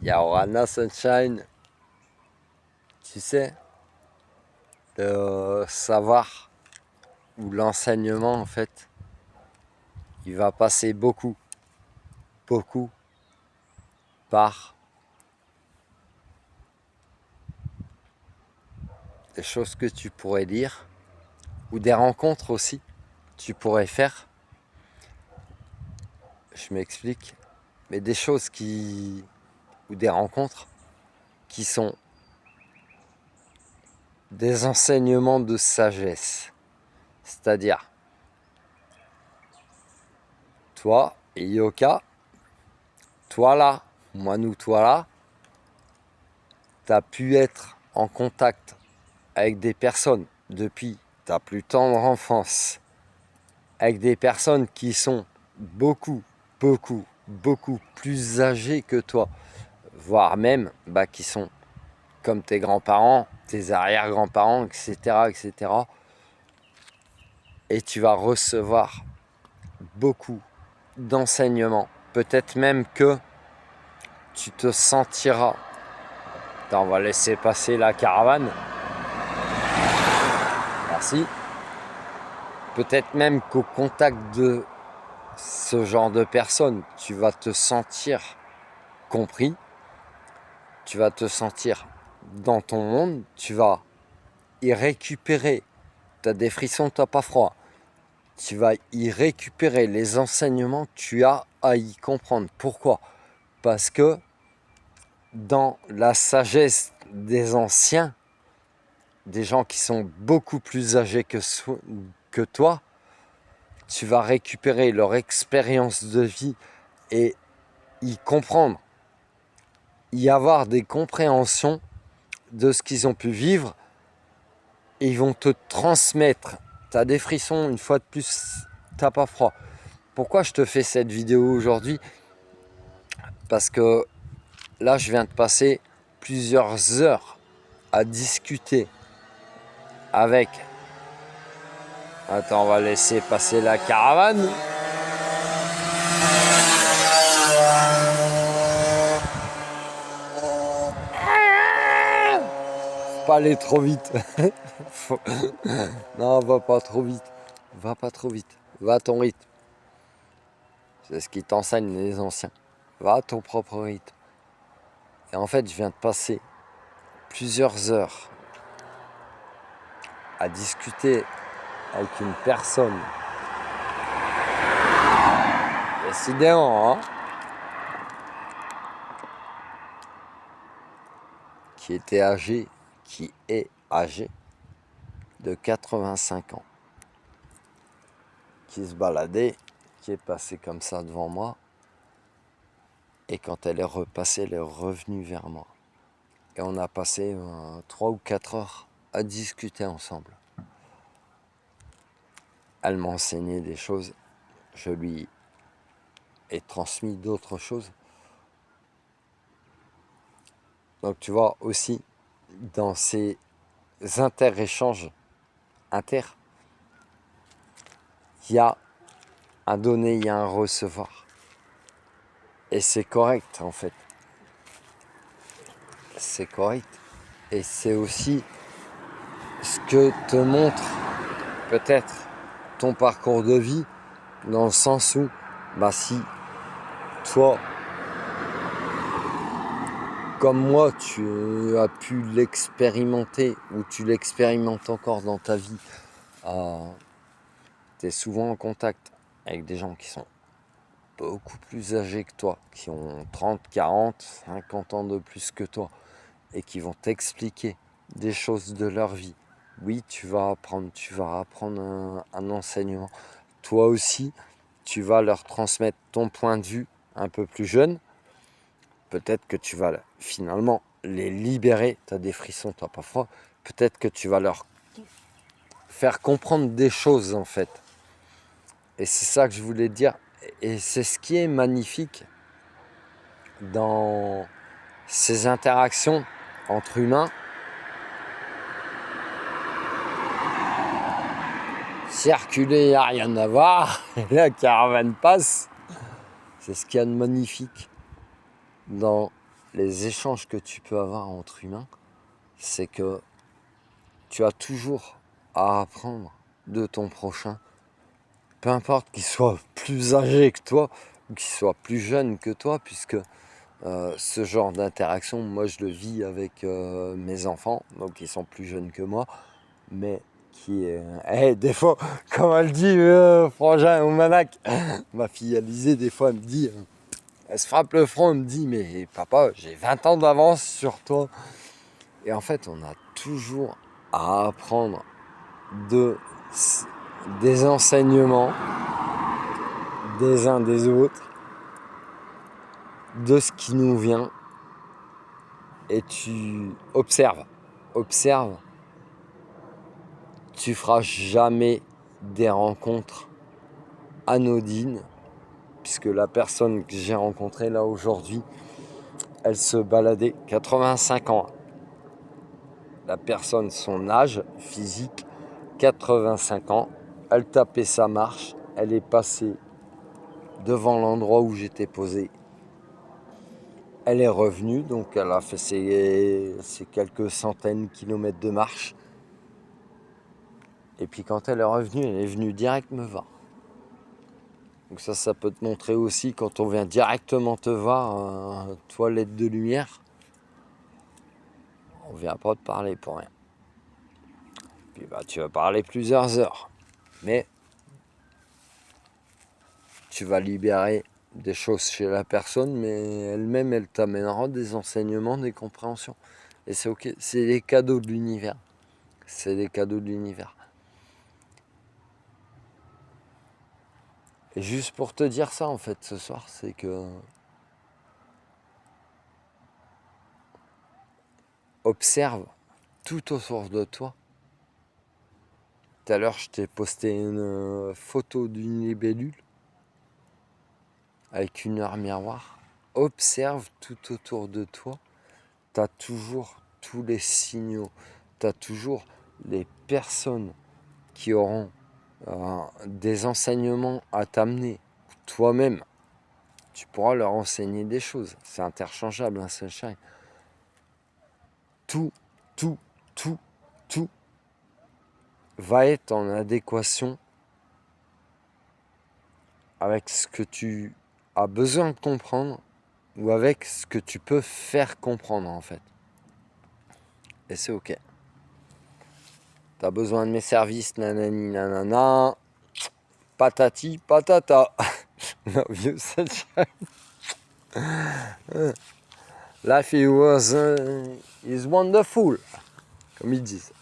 Il y a Orana Sunshine, tu sais, le savoir ou l'enseignement en fait, il va passer beaucoup par des choses que tu pourrais lire ou des rencontres aussi que tu pourrais faire. Je m'explique, mais des choses ou des rencontres qui sont des enseignements de sagesse. C'est-à-dire, toi et Yoka, toi là, moi nous, toi là, tu as pu être en contact avec des personnes depuis ta plus tendre enfance, avec des personnes qui sont beaucoup plus âgées que toi, voire même qui sont comme tes grands-parents, tes arrière-grands-parents, etc. Et tu vas recevoir beaucoup d'enseignements. Peut-être même que tu te sentiras... Attends, on va laisser passer la caravane. Merci. Peut-être même qu'au contact de ce genre de personnes, tu vas te sentir compris, tu vas te sentir dans ton monde, tu vas y récupérer, tu as des frissons, tu n'as pas froid, tu vas y récupérer les enseignements que tu as à y comprendre. Pourquoi ? Parce que dans la sagesse des anciens, des gens qui sont beaucoup plus âgés que toi, tu vas récupérer leur expérience de vie et y comprendre, y avoir des compréhensions de ce qu'ils ont pu vivre, et ils vont te transmettre. Tu as des frissons, une fois de plus, t'as pas froid. Pourquoi je te fais cette vidéo aujourd'hui ? Parce que là, je viens de passer plusieurs heures à discuter avec... Attends, on va laisser passer la caravane. Pas aller trop vite. Non, va pas trop vite. Va pas trop vite. Va à ton rythme. C'est ce qui t'enseignent les anciens. Va à ton propre rythme. Et en fait, je viens de passer plusieurs heures à discuter avec une personne. Décidément, hein, qui est âgé de 85 ans, qui se baladait, qui est passée comme ça devant moi, et quand elle est repassée, elle est revenue vers moi. Et on a passé 3 ou 4 heures à discuter ensemble. Elle m'a enseigné des choses, je lui ai transmis d'autres choses. Donc tu vois aussi, dans ces inter-échanges, il y a un donner, il y a un recevoir. Et c'est correct en fait. C'est correct. Et c'est aussi ce que te montre peut-être ton parcours de vie, dans le sens où, si toi, comme moi, tu as pu l'expérimenter, ou tu l'expérimentes encore dans ta vie, tu es souvent en contact avec des gens qui sont beaucoup plus âgés que toi, qui ont 30, 40, 50 ans de plus que toi, et qui vont t'expliquer des choses de leur vie. Oui, tu vas apprendre un enseignement. Toi aussi, tu vas leur transmettre ton point de vue un peu plus jeune. Peut-être que tu vas finalement les libérer. Tu as des frissons, tu n'as pas froid. Peut-être que tu vas leur faire comprendre des choses en fait. Et c'est ça que je voulais dire. Et c'est ce qui est magnifique dans ces interactions entre humains. Circuler, il n'y a rien à voir. La caravane passe. C'est ce qu'il y a de magnifique dans les échanges que tu peux avoir entre humains, c'est que tu as toujours à apprendre de ton prochain, peu importe qu'il soit plus âgé que toi ou qu'il soit plus jeune que toi, puisque ce genre d'interaction, moi je le vis avec mes enfants, donc ils sont plus jeunes que moi, mais qui est... des fois, comme elle dit, Frangin ou Manac, ma fille Alizée, des fois elle me dit, elle se frappe le front, elle me dit, mais papa, j'ai 20 ans d'avance sur toi. Et en fait, on a toujours à apprendre des enseignements des uns des autres, de ce qui nous vient, et tu observes, tu feras jamais des rencontres anodines, puisque la personne que j'ai rencontrée là aujourd'hui, elle se baladait 85 ans. La personne, son âge physique, 85 ans, elle tapait sa marche, elle est passée devant l'endroit où j'étais posé. Elle est revenue, donc elle a fait ses quelques centaines de kilomètres de marche. Et puis quand elle est venue direct me voir. Donc ça peut te montrer aussi, quand on vient directement te voir, toilette de lumière, on vient pas te parler pour rien. Puis tu vas parler plusieurs heures. Mais tu vas libérer des choses chez la personne, mais elle-même, elle t'amènera des enseignements, des compréhensions. Et c'est ok, c'est des cadeaux de l'univers. C'est des cadeaux de l'univers. Et juste pour te dire ça, en fait, ce soir, c'est que observe tout autour de toi. Tout à l'heure, je t'ai posté une photo d'une libellule avec une heure miroir. Observe tout autour de toi. Tu as toujours tous les signaux. Tu as toujours les personnes qui auront des enseignements à t'amener. Toi-même, tu pourras leur enseigner des choses. C'est interchangeable, un sunshine. Tout, tout, tout, tout va être en adéquation avec ce que tu as besoin de comprendre ou avec ce que tu peux faire comprendre en fait. Et c'est ok. T'as besoin de mes services, nanani nanana, patati patata. Love you, sunshine. Life is wonderful, comme ils disent.